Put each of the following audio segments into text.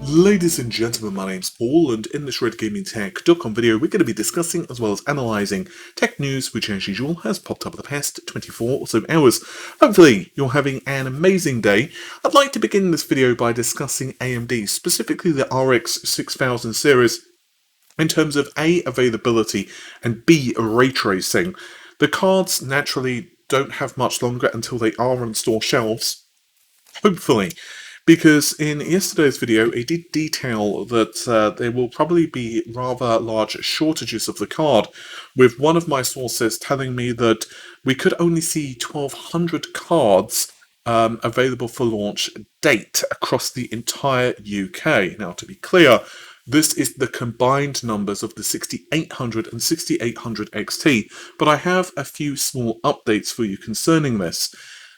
Ladies and gentlemen, my name's Paul, and in this RedGamingTech.com video, we're going to be discussing as well as analysing tech news, which as usual has popped up in the past 24 or so hours. Hopefully, you're having an amazing day. I'd like to begin this video by discussing AMD, specifically the RX 6000 series, in terms of A, availability, and B, ray tracing. The cards naturally don't have much longer until they are on store shelves, hopefully, because in yesterday's video it did detail that there will probably be rather large shortages of the card, with one of my sources telling me that we could only see 1,200 cards available for launch date across the entire UK. Now, to be clear, this is the combined numbers of the 6800 and 6800 XT, but I have a few small updates for you concerning this.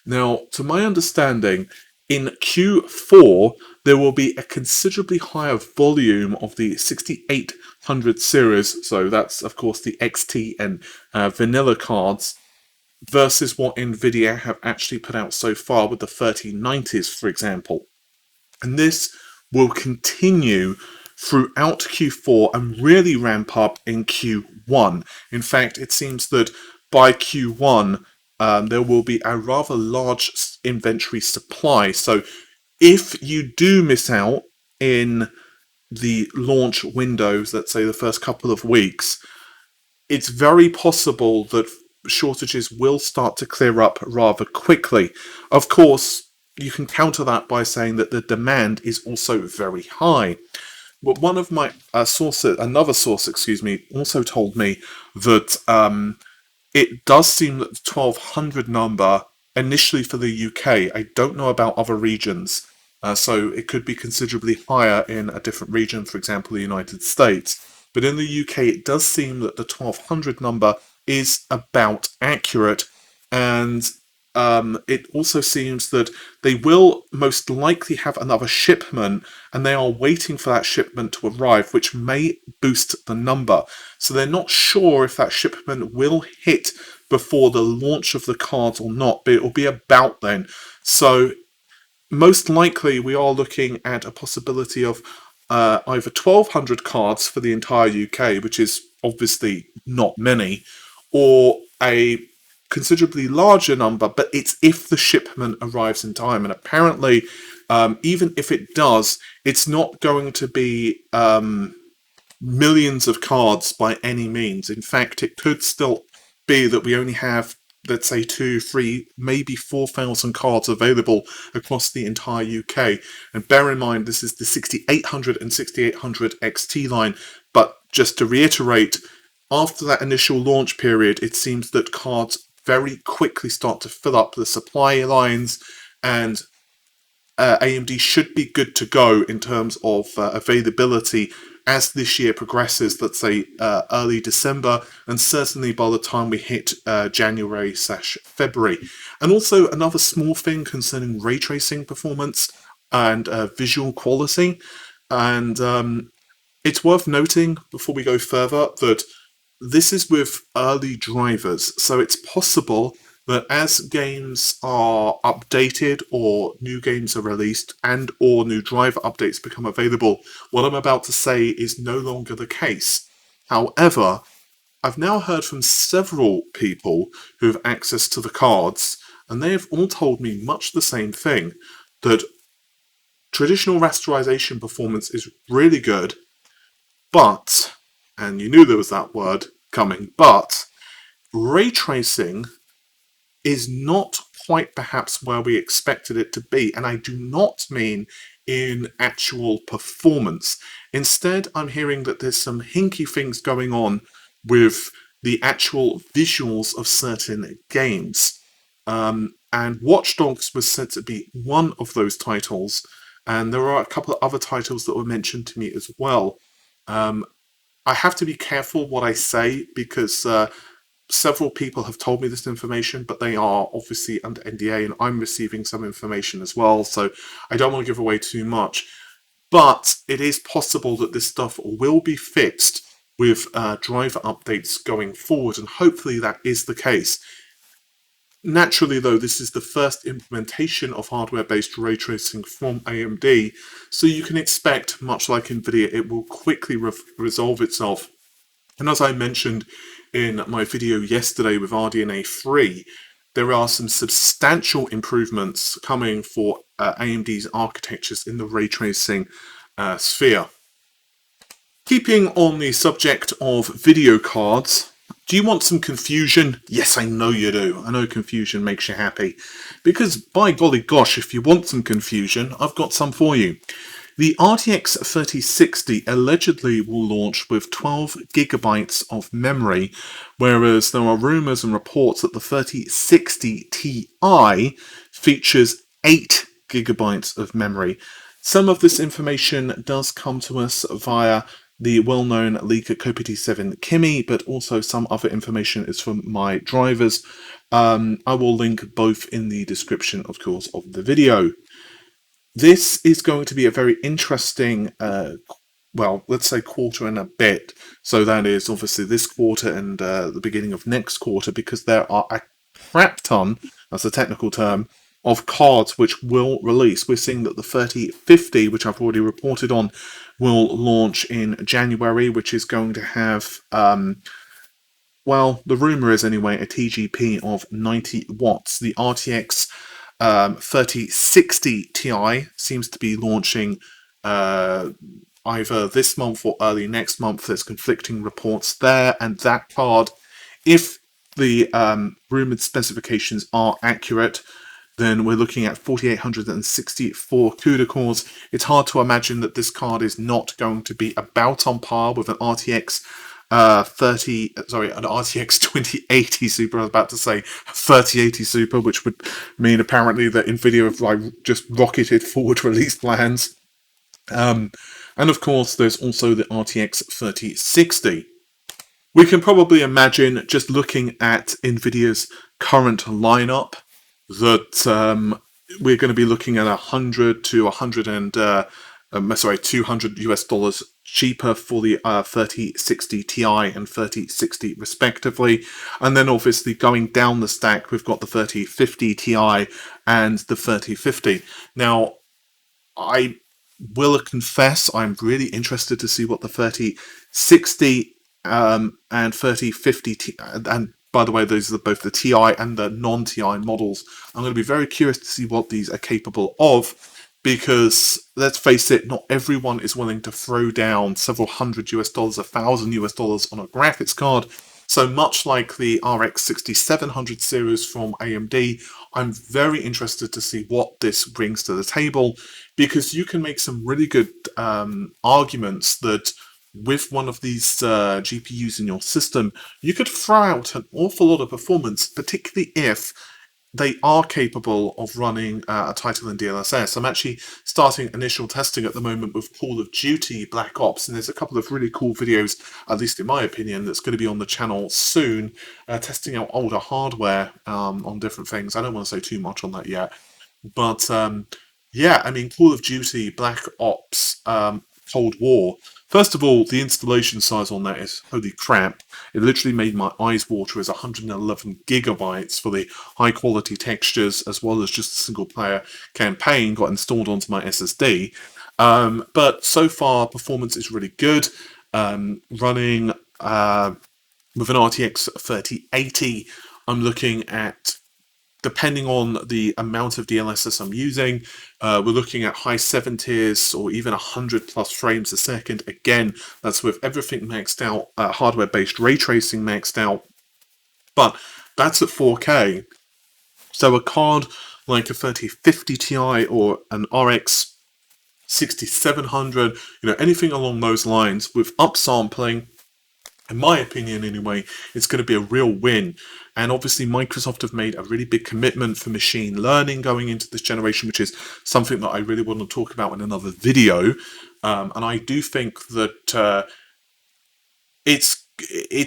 Now, to my understanding, in Q4, there will be a considerably higher volume of the 6800 series, so that's of course the XT and vanilla cards, versus what Nvidia have actually put out so far with the 3090s, for example. And this will continue throughout Q4 and really ramp up in Q1. In fact, it seems that by Q1, there will be a rather large inventory supply. So if you do miss out in the launch windows, let's say the first couple of weeks, it's very possible that shortages will start to clear up rather quickly. Of course, you can counter that by saying that the demand is also very high. But one of my sources, another source, also told me that it does seem that the 1,200 number initially for the UK, I don't know about other regions, so it could be considerably higher in a different region, for example, the United States. But in the UK, it does seem that the 1,200 number is about accurate, and it also seems that they will most likely have another shipment, and they are waiting for that shipment to arrive, which may boost the number. So they're not sure if that shipment will hit before the launch of the cards or not, but it will be about then. So most likely we are looking at a possibility of either 1,200 cards for the entire UK, which is obviously not many, or a considerably larger number, but it's if the shipment arrives in time. And apparently, even if it does, it's not going to be millions of cards by any means. In fact, it could still be that we only have, let's say, 2, 3, maybe 4,000 cards available across the entire UK. And bear in mind, this is the 6800 and 6800 XT line. But just to reiterate, after that initial launch period, it seems that cards very quickly start to fill up the supply lines, and AMD should be good to go in terms of availability as this year progresses, let's say early December, and certainly by the time we hit January/February. And also another small thing concerning ray tracing performance and visual quality. And it's worth noting before we go further that this is with early drivers, so it's possible that as games are updated or new games are released and or new driver updates become available, what I'm about to say is no longer the case. However, I've now heard from several people who have access to the cards, and they have all told me much the same thing, that traditional rasterization performance is really good, but, and you knew there was that word coming, but ray tracing is not quite perhaps where we expected it to be, and I do not mean in actual performance. Instead, I'm hearing that there's some hinky things going on with the actual visuals of certain games. And Watch Dogs was said to be one of those titles, and there are a couple of other titles that were mentioned to me as well. I have to be careful what I say because several people have told me this information, but they are obviously under NDA, and I'm receiving some information as well, so I don't want to give away too much. But it is possible that this stuff will be fixed with driver updates going forward, and hopefully that is the case. Naturally, though, this is the first implementation of hardware-based ray tracing from AMD, so you can expect, much like Nvidia, it will quickly resolve itself. And as I mentioned in my video yesterday with RDNA 3, there are some substantial improvements coming for AMD's architectures in the ray tracing sphere. Keeping on the subject of video cards, do you want some confusion? Yes, I know you do. I know confusion makes you happy. Because by golly gosh, if you want some confusion, I've got some for you. The RTX 3060 allegedly will launch with 12 gigabytes of memory, whereas there are rumours and reports that the 3060 Ti features 8 gigabytes of memory. Some of this information does come to us via the well-known leaker COP87 Kimi, but also some other information is from my drivers. I will link both in the description, of course, of the video. This is going to be a very interesting, well, let's say quarter and a bit. So that is obviously this quarter and the beginning of next quarter, because there are a crap ton, that's a technical term, of cards which will release. We're seeing that the 3050, which I've already reported on, will launch in January, which is going to have, well, the rumor is anyway, a TGP of 90 watts. The RTX 3060 Ti seems to be launching either this month or early next month. There's conflicting reports there, and that card, if the rumored specifications are accurate, then we're looking at 4864 CUDA cores. It's hard to imagine that this card is not going to be about on par with an RTX an RTX 2080 Super. I was about to say 3080 Super, which would mean apparently that Nvidia have like just rocketed forward release plans. And of course, there's also the RTX 3060. We can probably imagine, just looking at Nvidia's current lineup, that we're going to be looking at 100 to 200 US dollars cheaper for the 3060 Ti and 3060 respectively. And then obviously going down the stack, we've got the 3050 Ti and the 3050. Now, I will confess I'm really interested to see what the 3060 and 3050 and by the way, those are both the Ti and the non-Ti models. I'm going to be very curious to see what these are capable of, because let's face it, not everyone is willing to throw down several hundred US dollars, $1,000 on a graphics card. So much like the RX 6700 series from AMD, I'm very interested to see what this brings to the table, because you can make some really good arguments that with one of these GPUs in your system, you could throw out an awful lot of performance, particularly if they are capable of running a title in DLSS. I'm actually starting initial testing at the moment with Call of Duty Black Ops, and there's a couple of really cool videos, at least in my opinion, that's going to be on the channel soon, testing out older hardware on different things. I don't want to say too much on that yet, but yeah, I mean, Call of Duty Black Ops Cold War. First of all, the installation size on that is holy crap. It literally made my eyes water as 111 gigabytes for the high quality textures, as well as just a single player campaign got installed onto my SSD. But so far, performance is really good. Running with an RTX 3080, I'm looking at, depending on the amount of DLSS I'm using, we're looking at high 70s or even 100 plus frames a second. Again, that's with everything maxed out, hardware-based ray tracing maxed out, but that's at 4K. So a card like a 3050 Ti or an RX 6700, anything along those lines with upsampling, in my opinion anyway, it's going to be a real win. And obviously Microsoft have made a really big commitment for machine learning going into this generation, which is something that I really want to talk about in another video. And I do think that it's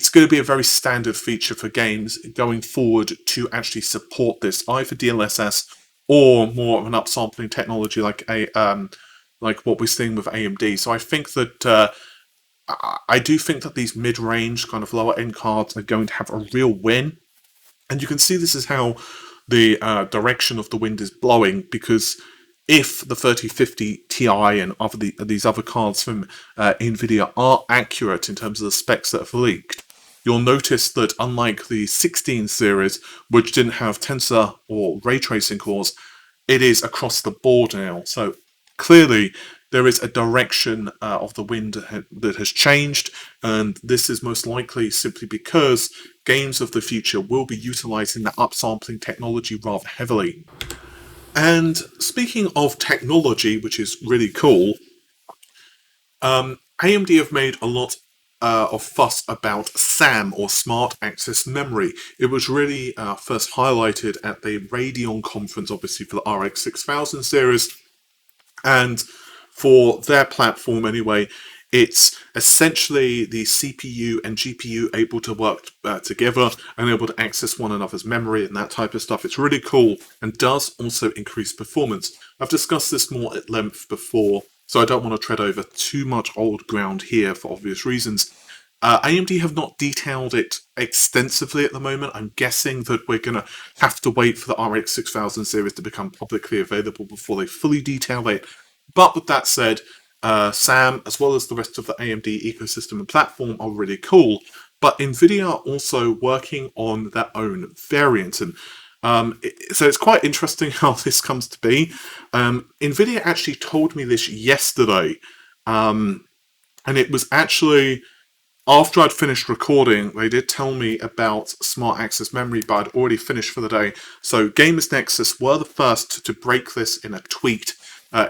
going to be a very standard feature for games going forward to actually support this, either DLSS or more of an upsampling technology like like what we're seeing with AMD. So I think that I do think that these mid-range, kind of lower-end cards are going to have a real win. And you can see this is how the direction of the wind is blowing, because if the 3050 Ti and these other cards from Nvidia are accurate in terms of the specs that have leaked, you'll notice that unlike the 16 series, which didn't have tensor or ray tracing cores, it is across the board now. So clearly, there is a direction of the wind that has changed, and this is most likely simply because games of the future will be utilizing that upsampling technology rather heavily. And speaking of technology, which is really cool, AMD have made a lot of fuss about SAM, or Smart Access Memory. It was really first highlighted at the Radeon conference, obviously for the RX 6000 series, and for their platform anyway, it's essentially the CPU and GPU able to work together and able to access one another's memory and that type of stuff. It's really cool and does also increase performance. I've discussed this more at length before, so I don't want to tread over too much old ground here for obvious reasons. AMD have not detailed it extensively at the moment. I'm guessing that we're going to have to wait for the RX 6000 series to become publicly available before they fully detail it. But with that said, SAM, as well as the rest of the AMD ecosystem and platform, are really cool. But Nvidia are also working on their own variant. And so it's quite interesting how this comes to be. Nvidia actually told me this yesterday. And it was actually after I'd finished recording. They did tell me about Smart Access Memory, but I'd already finished for the day. So Gamers Nexus were the first to break this in a tweet.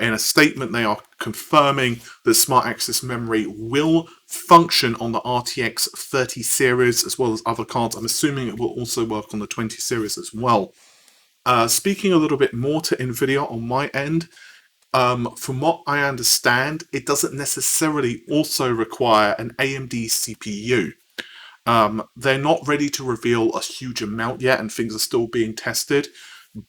In a statement, they are confirming that Smart Access Memory will function on the RTX 30 series as well as other cards. I'm assuming it will also work on the 20 series as well. Speaking a little bit more to Nvidia on my end, from what I understand, it doesn't necessarily also require an AMD CPU. They're not ready to reveal a huge amount yet, and things are still being tested.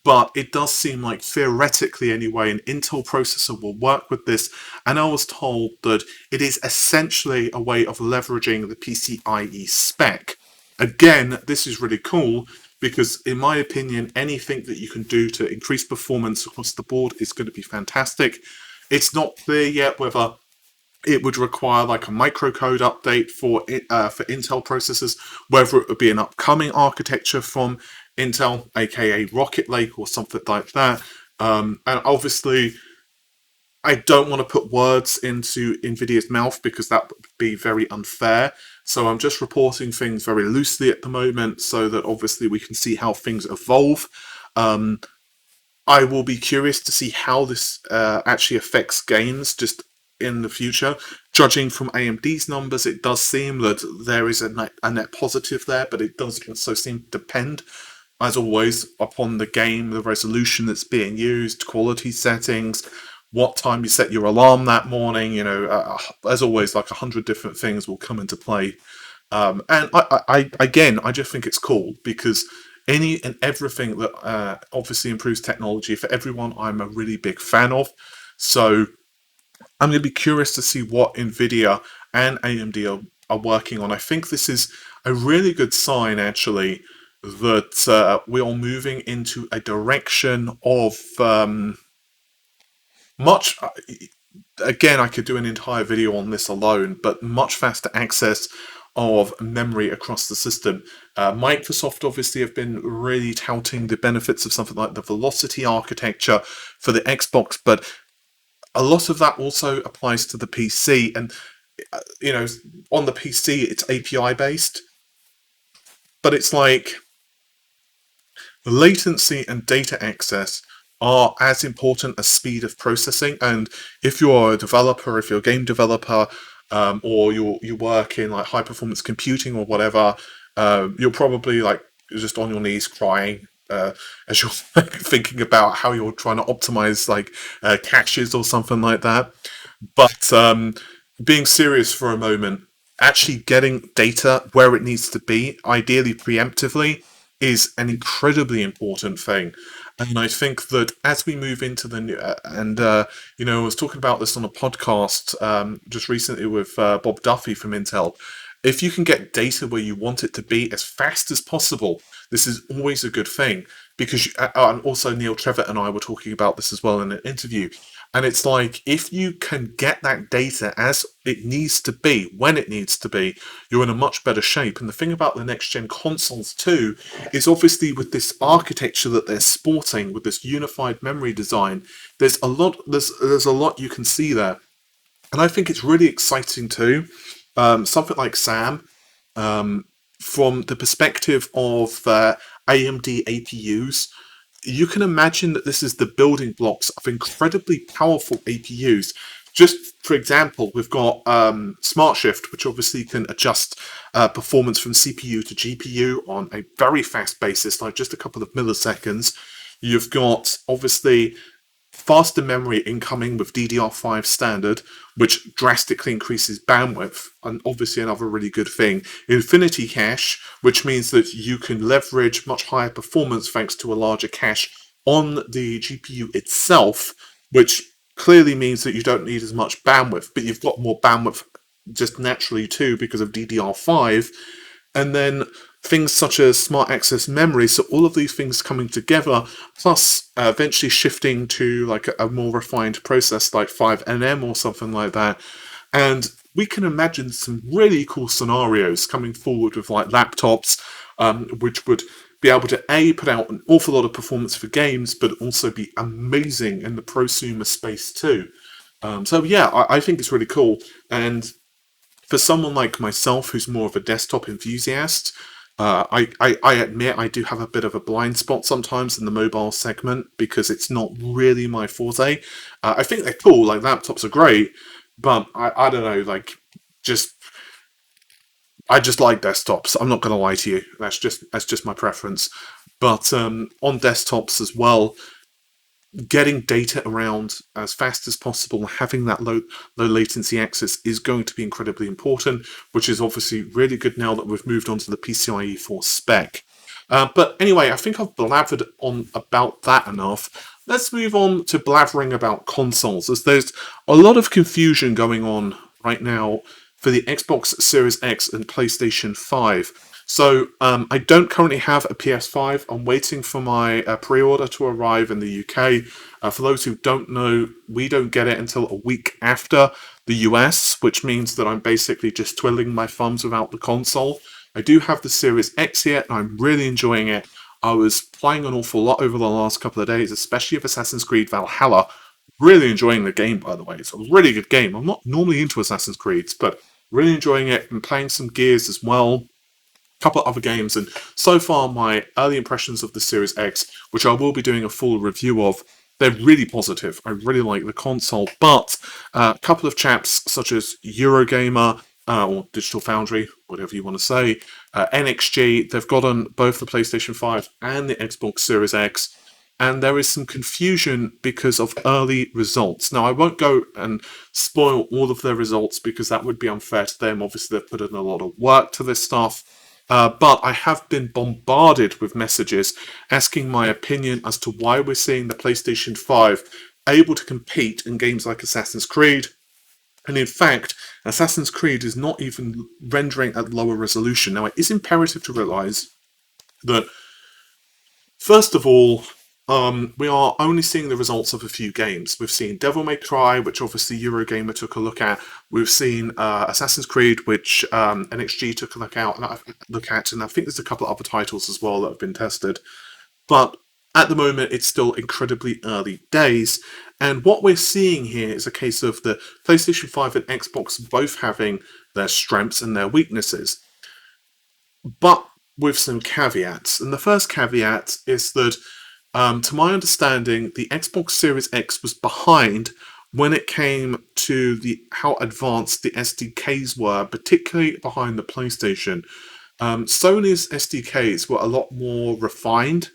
But it does seem like, theoretically anyway, an Intel processor will work with this. And I was told that it is essentially a way of leveraging the PCIe spec. Again, this is really cool because, in my opinion, anything that you can do to increase performance across the board is going to be fantastic. It's not clear yet whether it would require like a microcode update for Intel processors, whether it would be an upcoming architecture from Intel, aka Rocket Lake or something like that. And obviously, I don't want to put words into Nvidia's mouth because that would be very unfair. So I'm just reporting things very loosely at the moment so that obviously we can see how things evolve. I will be curious to see how this actually affects games just in the future. Judging from AMD's numbers, it does seem that there is a net positive there, but it does also seem to depend, as always, upon the game, the resolution that's being used, quality settings, what time you set your alarm that morning. You know, as always, like 100 different things will come into play. And I just think it's cool because any and everything that obviously improves technology for everyone, I'm a really big fan of. So I'm going to be curious to see what Nvidia and AMD are working on. I think this is a really good sign, actually, that we are moving into a direction of much. Again, I could do an entire video on this alone, but much faster access of memory across the system. Microsoft obviously have been really touting the benefits of something like the Velocity architecture for the Xbox, but a lot of that also applies to the PC. And, you know, on the PC, it's API based, but it's like latency and data access are as important as speed of processing. And if you're a developer, if you're a game developer, or you work in like high performance computing or whatever, you're probably like just on your knees crying as you're thinking about how you're trying to optimize like caches or something like that. But being serious for a moment, actually getting data where it needs to be, ideally preemptively, is an incredibly important thing. And I think that as we move into the new, you know, I was talking about this on a podcast just recently with Bob Duffy from Intel. If you can get data where you want it to be as fast as possible, this is always a good thing. because and also Neil Trevor and I were talking about this as well in an interview. And it's like, if you can get that data as it needs to be, when it needs to be, you're in a much better shape. And the thing about the next gen consoles too is obviously with this architecture that they're sporting, with this unified memory design, there's a lot you can see there. And I think it's really exciting too. Something like Sam, from the perspective of AMD APUs, you can imagine that this is the building blocks of incredibly powerful APUs. Just for example, we've got Smart Shift, which obviously can adjust performance from CPU to GPU on a very fast basis, like just a couple of milliseconds. You've got obviously faster memory incoming with DDR5 standard, which drastically increases bandwidth, and obviously another really good thing. Infinity cache, which means that you can leverage much higher performance thanks to a larger cache on the GPU itself, which clearly means that you don't need as much bandwidth, but you've got more bandwidth just naturally too because of DDR5. And then things such as smart access memory, so all of these things coming together, plus eventually shifting to like a more refined process like 5nm or something like that. And we can imagine some really cool scenarios coming forward with like laptops, which would be able to put out an awful lot of performance for games, but also be amazing in the prosumer space too. So yeah, I think it's really cool. And for someone like myself who's more of a desktop enthusiast, I admit I do have a bit of a blind spot sometimes in the mobile segment because it's not really my forte. I think they're cool, like laptops are great, but I don't know, like just I just like desktops. I'm not going to lie to you. That's just my preference. But on desktops as well, getting data around as fast as possible, having that low latency access is going to be incredibly important, which is obviously really good now that we've moved on to the PCIe 4 spec. But anyway, I think I've blathered on about that enough. Let's move on to blathering about consoles, as there's a lot of confusion going on right now for the Xbox Series X and PlayStation 5. So I don't currently have a PS5. I'm waiting for my pre-order to arrive in the UK. For those who don't know, we don't get it until a week after the US, which means that I'm basically just twiddling my thumbs without the console. I do have the Series X here, and I'm really enjoying it. I was playing an awful lot over the last couple of days, especially of Assassin's Creed Valhalla. Really enjoying the game, by the way. It's a really good game. I'm not normally into Assassin's Creeds, but really enjoying it. I'm playing some Gears as well, couple of other games, and so far my early impressions of the Series X, which I will be doing a full review of, they're really positive. I really like the console, but a couple of chaps such as Eurogamer, or Digital Foundry, whatever you want to say, NXG, they've got on both the PlayStation 5 and the Xbox Series X, and there is some confusion because of early results. Now, I won't go and spoil all of their results because that would be unfair to them. Obviously, they've put in a lot of work to this stuff. But I have been bombarded with messages asking my opinion as to why we're seeing the PlayStation 5 able to compete in games like Assassin's Creed. And in fact, Assassin's Creed is not even rendering at lower resolution. Now, it is imperative to realize that, first of all, we are only seeing the results of a few games. We've seen Devil May Cry, which obviously Eurogamer took a look at. We've seen Assassin's Creed, which NXG took a look at, and I think there's a couple of other titles as well that have been tested. But at the moment, it's still incredibly early days. And what we're seeing here is a case of the PlayStation 5 and Xbox both having their strengths and their weaknesses, but with some caveats. And the first caveat is that, to my understanding, the Xbox Series X was behind when it came to how advanced the SDKs were, particularly behind the PlayStation. Sony's SDKs were a lot more refined,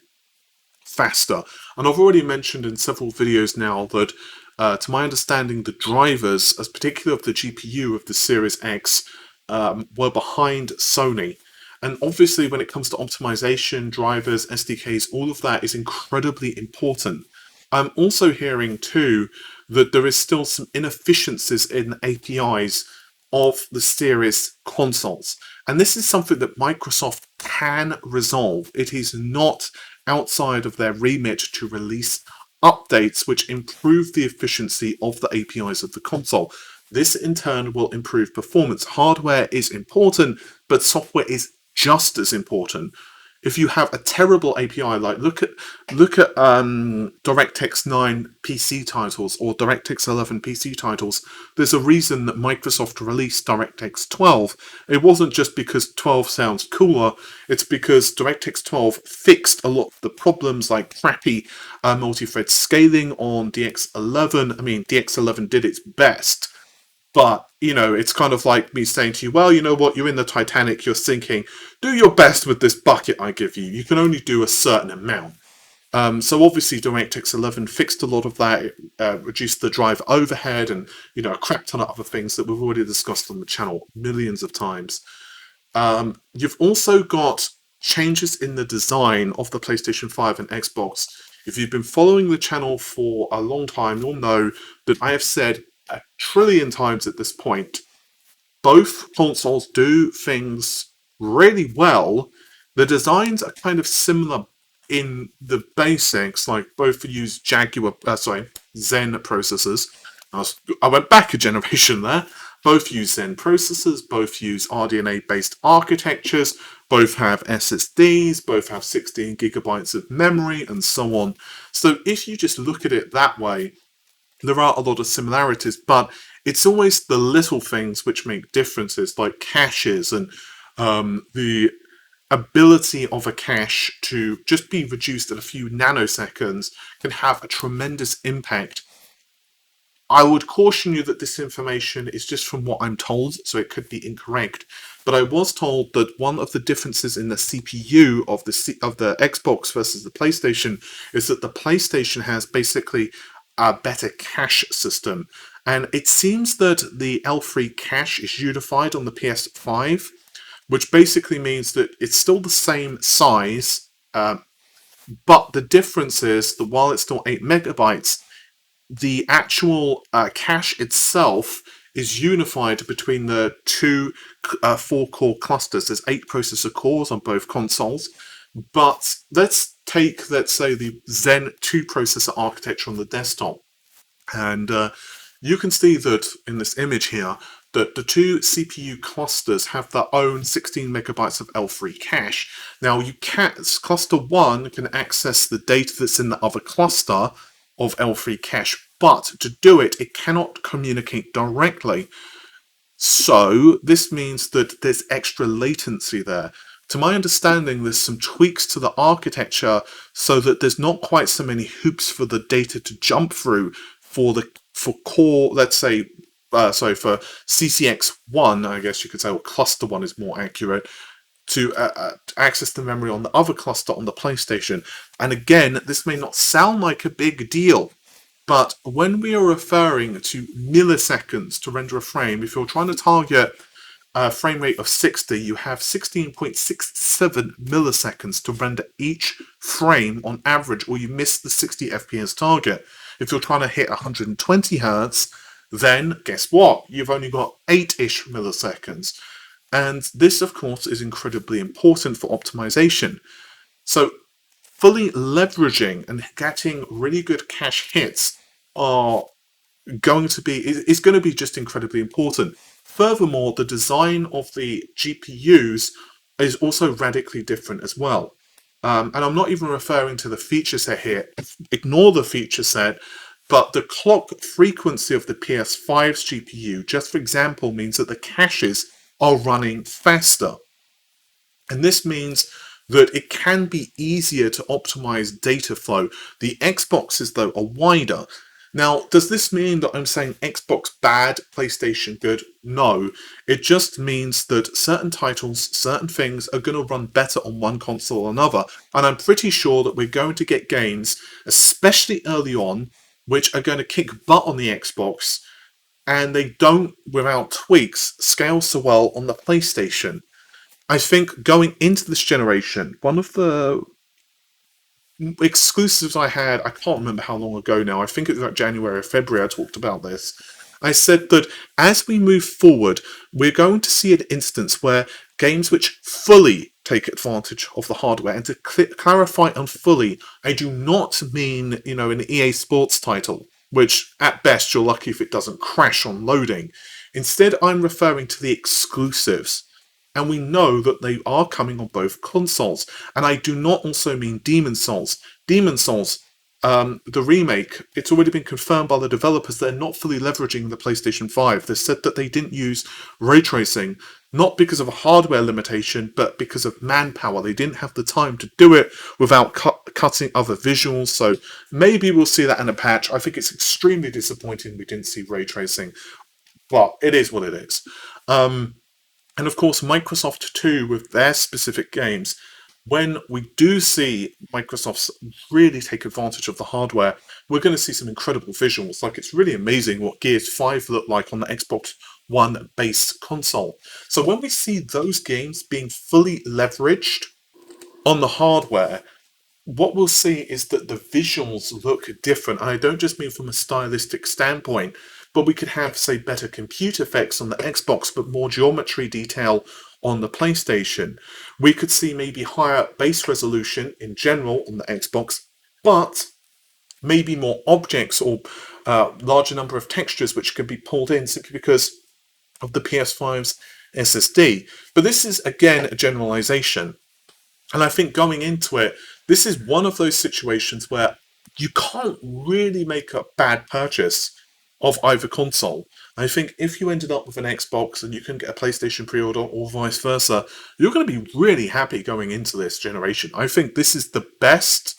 faster. And I've already mentioned in several videos now that, to my understanding, the drivers, as particularly of the GPU of the Series X, were behind Sony. And obviously, when it comes to optimization, drivers, SDKs, all of that is incredibly important. I'm also hearing, too, that there is still some inefficiencies in the APIs of the Series consoles. And this is something that Microsoft can resolve. It is not outside of their remit to release updates which improve the efficiency of the APIs of the console. This in turn will improve performance. Hardware is important, but software is just as important. If you have a terrible API, like look at DirectX 9 PC titles or DirectX 11 PC titles, there's a reason that Microsoft released DirectX 12. It wasn't just because 12 sounds cooler, it's because DirectX 12 fixed a lot of the problems like crappy multi-thread scaling on DX11. I mean, DX11 did its best, but, it's kind of like me saying to you, well, you know what, you're in the Titanic, you're sinking. Do your best with this bucket I give you. You can only do a certain amount. So obviously DirectX 11 fixed a lot of that, reduced the drive overhead and, a crap ton of other things that we've already discussed on the channel millions of times. You've also got changes in the design of the PlayStation 5 and Xbox. If you've been following the channel for a long time, you'll know that I have said a trillion times at this point, both consoles do things really well. The designs are kind of similar in the basics, like both use Zen processors. I went back a generation there. Both use Zen processors, both use RDNA based architectures, both have SSDs, both have 16 gigabytes of memory, and so on. So if you just look at it that way, there are a lot of similarities, but it's always the little things which make differences, like caches and the ability of a cache to just be reduced in a few nanoseconds can have a tremendous impact. I would caution you that this information is just from what I'm told, so it could be incorrect. But I was told that one of the differences in the CPU of the Xbox versus the PlayStation is that the PlayStation has basically a better cache system. And it seems that the L3 cache is unified on the PS5, which basically means that it's still the same size, but the difference is that while it's still 8 megabytes, the actual cache itself is unified between the two 4-core clusters. There's 8 processor cores on both consoles, but let's say, the Zen 2 processor architecture on the desktop. And you can see that in this image here, that the two CPU clusters have their own 16 megabytes of L3 cache. Now, cluster 1 can access the data that's in the other cluster of L3 cache, but to do it, it cannot communicate directly. So this means that there's extra latency there. To my understanding, there's some tweaks to the architecture so that there's not quite so many hoops for the data to jump through for core, let's say, for CCX1, I guess you could say, or cluster 1 is more accurate, to access the memory on the other cluster on the PlayStation. And again, this may not sound like a big deal, but when we are referring to milliseconds to render a frame, if you're trying to target a frame rate of 60, you have 16.67 milliseconds to render each frame on average, or you miss the 60 FPS target. If you're trying to hit 120 Hz, then guess what? You've only got 8-ish milliseconds. And this, of course, is incredibly important for optimization. So fully leveraging and getting really good cache hits is going to be just incredibly important. Furthermore, the design of the GPUs is also radically different as well. And I'm not even referring to the feature set here. Ignore the feature set. But the clock frequency of the PS5's GPU, just for example, means that the caches are running faster. And this means that it can be easier to optimize data flow. The Xboxes, though, are wider. Now, does this mean that I'm saying Xbox bad, PlayStation good? No. It just means that certain titles, certain things are going to run better on one console or another. And I'm pretty sure that we're going to get games, especially early on, which are going to kick butt on the Xbox, and they don't, without tweaks, scale so well on the PlayStation. I think going into this generation, one of the exclusives I had, I can't remember how long ago now, I think it was like January or February I talked about this. I said that as we move forward, we're going to see an instance where games which fully take advantage of the hardware. And to clarify on fully, I do not mean, an EA Sports title, which at best you're lucky if it doesn't crash on loading. Instead, I'm referring to the exclusives. And we know that they are coming on both consoles. And I do not also mean Demon Souls. Demon Souls, the remake, it's already been confirmed by the developers they're not fully leveraging the PlayStation 5. They said that they didn't use ray tracing, not because of a hardware limitation, but because of manpower. They didn't have the time to do it without cutting other visuals, so maybe we'll see that in a patch. I think it's extremely disappointing we didn't see ray tracing, but it is what it is. And of course, Microsoft too, with their specific games, when we do see Microsoft really take advantage of the hardware, we're going to see some incredible visuals. Like, it's really amazing what Gears 5 looked like on the Xbox One based console. So when we see those games being fully leveraged on the hardware, what we'll see is that the visuals look different. And I don't just mean from a stylistic standpoint, but we could have, say, better compute effects on the Xbox, but more geometry detail on the PlayStation. We could see maybe higher base resolution in general on the Xbox, but maybe more objects or larger number of textures which could be pulled in simply because of the PS5's SSD. But this is, again, a generalization. And I think going into it, this is one of those situations where you can't really make a bad purchase of either console. I think if you ended up with an Xbox and you can get a PlayStation pre-order or vice versa, you're going to be really happy going into this generation. I think this is the best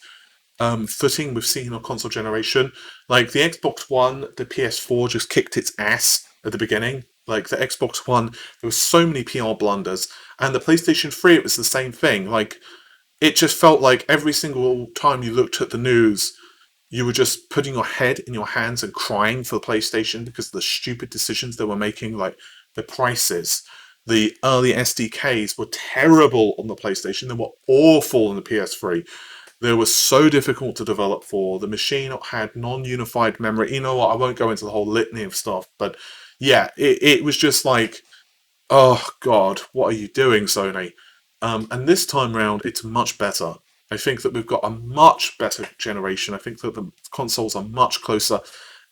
footing we've seen on console generation. Like, the Xbox One, the PS4 just kicked its ass at the beginning. Like, the Xbox One, there were so many PR blunders, and the PlayStation 3, it was the same thing. Like, it just felt like every single time you looked at the news, you were just putting your head in your hands and crying for the PlayStation because of the stupid decisions they were making, like the prices. The early SDKs were terrible on the PlayStation. They were awful on the PS3. They were so difficult to develop for. The machine had non-unified memory. You know what? I won't go into the whole litany of stuff, but yeah, it was just like, oh God, what are you doing, Sony? And this time round, it's much better. I think that we've got a much better generation. I think that the consoles are much closer.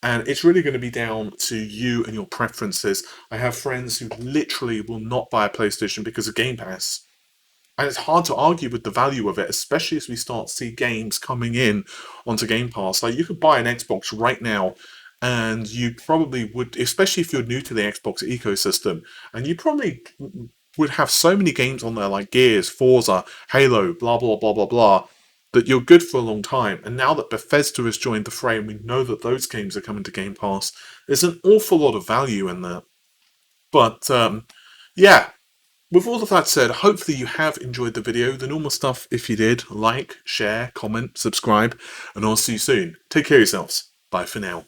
And it's really going to be down to you and your preferences. I have friends who literally will not buy a PlayStation because of Game Pass. And it's hard to argue with the value of it, especially as we start to see games coming in onto Game Pass. Like, you could buy an Xbox right now, and you probably would, especially if you're new to the Xbox ecosystem, and you probably would have so many games on there like Gears, Forza, Halo, blah, blah, blah, blah, blah, that you're good for a long time. And now that Bethesda has joined the fray, and we know that those games are coming to Game Pass, there's an awful lot of value in that. But, yeah. With all of that said, hopefully you have enjoyed the video. The normal stuff, if you did, like, share, comment, subscribe, and I'll see you soon. Take care of yourselves. Bye for now.